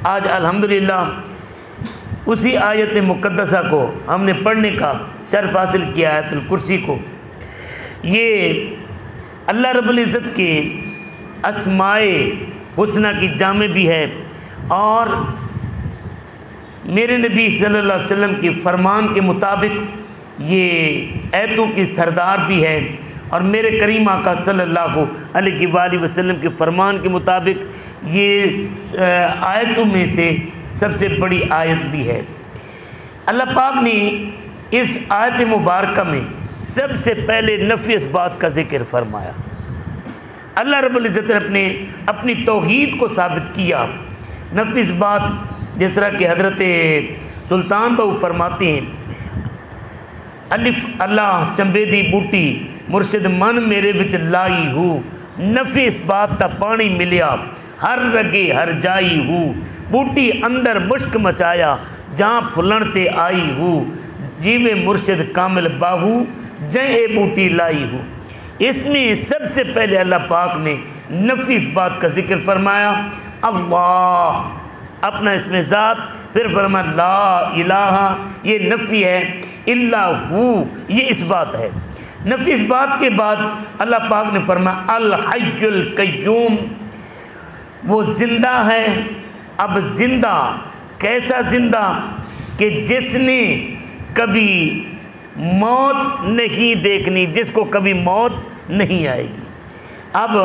आज अल्हम्दुलिल्लाह उसी आयत मुक़द्दसा को हमने पढ़ने का शर्फ हासिल किया आयतुल कुर्सी को। ये अल्लाह रब्बुल इज़्ज़त के अस्माए हुस्ना की जामे भी है और मेरे नबी सल्लल्लाहु अलैहि वसल्लम के फरमान के मुताबिक ये आयतों की सरदार भी है और मेरे करीम आका सल्लल्लाहु अलैहि वसल्लम के फरमान के मुताबिक ये आयतों में से सबसे बड़ी आयत भी है। अल्लाह पाक ने इस आयत मुबारक में सबसे पहले नफ़ी इस बात का ज़िक्र फरमाया। अल्लाह रब्बुल इज़्ज़त ने अपनी तौहीद को साबित किया। नफ़ी इस बात जिस तरह कि हज़रत सुल्तान बहू फरमाते हैं, अलिफ अल्लाह चंबेदी बूटी मुर्शिद मन मेरे विच लाई हूँ, नफ़ी इस बात का पानी मिलिया हर रगे हर जाई हूँ, बूटी अंदर मुश्क मचाया जहाँ फुलन ते आई हूँ, जीवे मुर्शिद कामिल बाहू जय बूटी लाई हूँ। इसमें सबसे पहले अल्लाह पाक ने नफ़ी इस बात का ज़िक्र फरमाया, अल्लाह अपना इसमें ज़ात, फिर फरमाया ला इलाहा, ये नफ़ी है, इल्ला हू ये इस बात है। नफ़ी इस बात के बाद अल्लाह पाक ने फरमाया अल हय्युल कय्यूम, वो ज़िंदा है। अब ज़िंदा कैसा ज़िंदा कि जिसने कभी मौत नहीं देखनी, जिसको कभी मौत नहीं आएगी। अब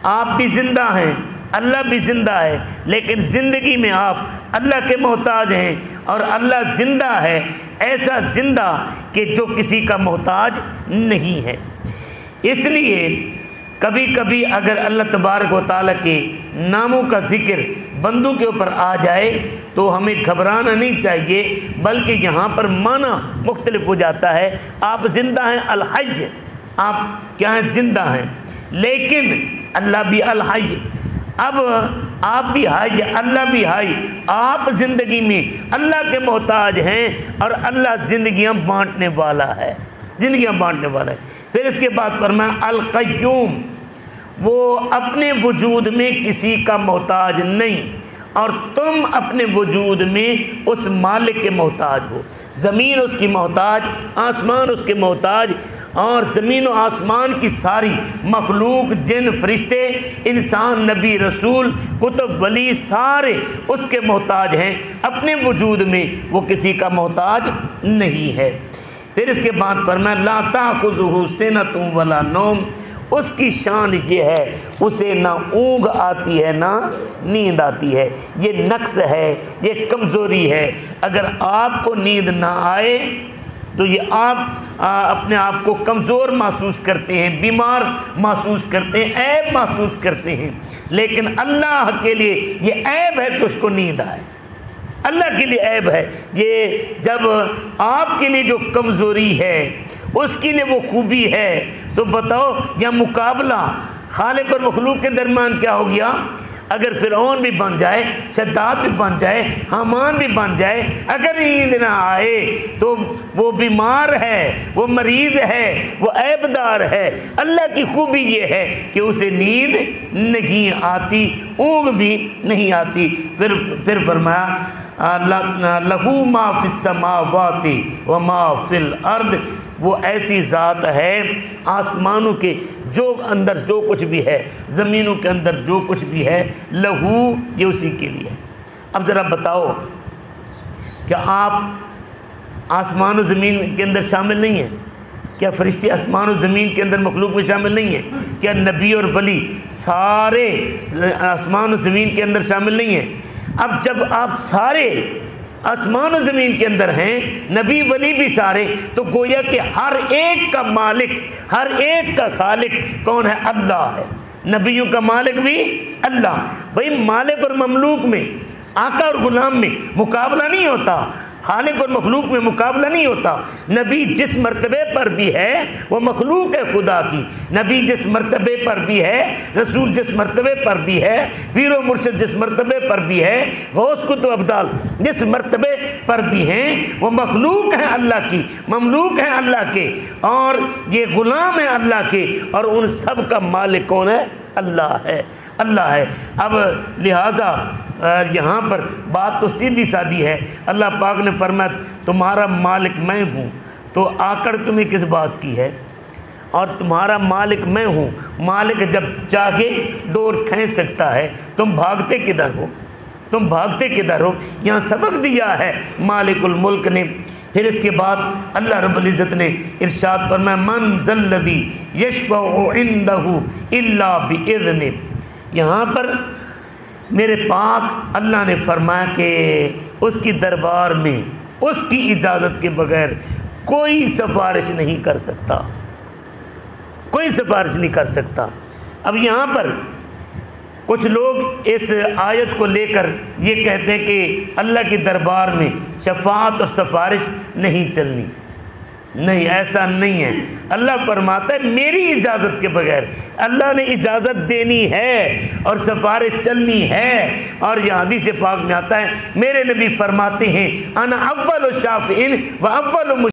आप भी ज़िंदा हैं, अल्लाह भी ज़िंदा है, लेकिन ज़िंदगी में आप अल्लाह के मोहताज हैं और अल्लाह ज़िंदा है, ऐसा ज़िंदा कि जो किसी का मोहताज नहीं है। इसलिए कभी कभी अगर अल्लाह तबारक व तआला के नामों का ज़िक्र बंदों के ऊपर आ जाए तो हमें घबराना नहीं चाहिए, बल्कि यहाँ पर माना मुख्तलिफ हो जाता है। आप ज़िंदा हैं अल हय्य, आप क्या हैं ज़िंदा हैं, लेकिन अल्लाह भी अल हय्य। अब आप भी हाय, अल्लाह भी हाय, आप ज़िंदगी में अल्लाह के मोहताज हैं और अल्लाह ज़िंदगियाँ बांटने वाला है, ज़िंदगियाँ बांटने वाला है। फिर इसके बाद फरमाया अल क़य्यूम, वो अपने वजूद में किसी का मोहताज नहीं और तुम अपने वजूद में उस मालिक के मोहताज हो। ज़मीन उसकी मोहताज, आसमान उसके मोहताज, और ज़मीन व आसमान की सारी मखलूक, जिन फरिश्ते, इंसान, नबी, रसूल, कुतुब, वली सारे उसके मोहताज हैं। अपने वजूद में वो किसी का मोहताज नहीं है। फिर इसके बाद फरमाया ला ताख़ुज़ुहु सिनतुन वला नौम, उसकी शान ये है उसे ना ऊँघ आती है ना नींद आती है। ये नक्स है, ये कमज़ोरी है। अगर आपको नींद ना आए तो ये आप अपने आप को कमज़ोर महसूस करते हैं, बीमार महसूस करते हैं, ऐब महसूस करते हैं। लेकिन अल्लाह के लिए ये ऐब है कि उसको नींद आए, अल्लाह के लिए ऐब है ये। जब आपके लिए जो कमज़ोरी है उसके लिए वो खूबी है, तो बताओ यह मुकाबला खालिक और मखलूक के दरमियान क्या हो गया। अगर फ़िरऔन भी बन जाए, शद्दाद भी बन जाए, हामान भी बन जाए, अगर नींद ना आए तो वो बीमार है, वो मरीज़ है, वो ऐबदार है। अल्लाह की खूबी ये है कि उसे नींद नहीं आती, ऊँघ भी नहीं आती। फिर फरमाया लहू मा फिस समावाति व मा फिल अर्द, वो ऐसी ज़ात है आसमानों के जो अंदर जो कुछ भी है, ज़मीनों के अंदर जो कुछ भी है, लहू ये उसी के लिए। अब ज़रा बताओ, क्या आप आसमान और ज़मीन के अंदर शामिल नहीं हैं? क्या फरिश्ते आसमान और ज़मीन के अंदर मखलूक में शामिल नहीं हैं? क्या नबी और वली सारे आसमान और ज़मीन के अंदर शामिल नहीं हैं? अब जब आप सारे आसमान और ज़मीन के अंदर हैं, नबी वली भी सारे, तो गोया कि हर एक का मालिक, हर एक का खालिक कौन है? अल्लाह है। नबियों का मालिक भी अल्लाह। भाई मालिक और ममलूक में, आका और ग़ुलाम में मुकाबला नहीं होता, खालिक और मखलूक में मुकाबला नहीं होता। नबी जिस मर्तबे पर भी है वो मखलूक है खुदा की, नबी जिस मर्तबे पर भी है, रसूल जिस मर्तबे पर भी है, पीर व मुर्शिद जिस मर्तबे पर भी है, गौस कुतुब अब्दाल जिस मर्तबे पर भी हैं, वो मखलूक हैं अल्लाह की, ममलूक हैं अल्लाह के, और ये ग़ुलाम हैं अल्लाह के, और उन सब का मालिक कौन है? अल्लाह है, अल्लाह है। अब लिहाजा यहाँ पर बात तो सीधी सादी है। अल्लाह पाक ने फरमाया तुम्हारा मालिक मैं हूँ, तो आकड़ तुम्हें किस बात की है? और तुम्हारा मालिक मैं हूँ, मालिक जब चाहे डोर खींच सकता है, तुम भागते किधर हो? तुम भागते किधर हो? यहाँ सबक दिया है मालिकुल मुल्क ने। फिर इसके बाद अल्लाह रब्बुल इज़्ज़त ने इरशाद फरमाया मन ज़ल्लज़ी यशफ़अु इंदहु इल्ला बिइज़्नि। यहाँ पर मेरे पाक अल्लाह ने फरमाया कि उसकी दरबार में उसकी इजाज़त के बगैर कोई सिफारिश नहीं कर सकता, कोई सिफारिश नहीं कर सकता। अब यहाँ पर कुछ लोग इस आयत को लेकर ये कहते हैं कि अल्लाह की दरबार में शफाअत और सिफारिश नहीं चलनी। नहीं, ऐसा नहीं है। अल्लाह फरमाता है मेरी इजाज़त के बगैर, अल्लाह ने इजाज़त देनी है और सिफारिश चलनी है। और यहाँ हदीस पाक में आता है मेरे नबी फरमाते हैं अना अव्वलु शाफ़िइन व अव्वलु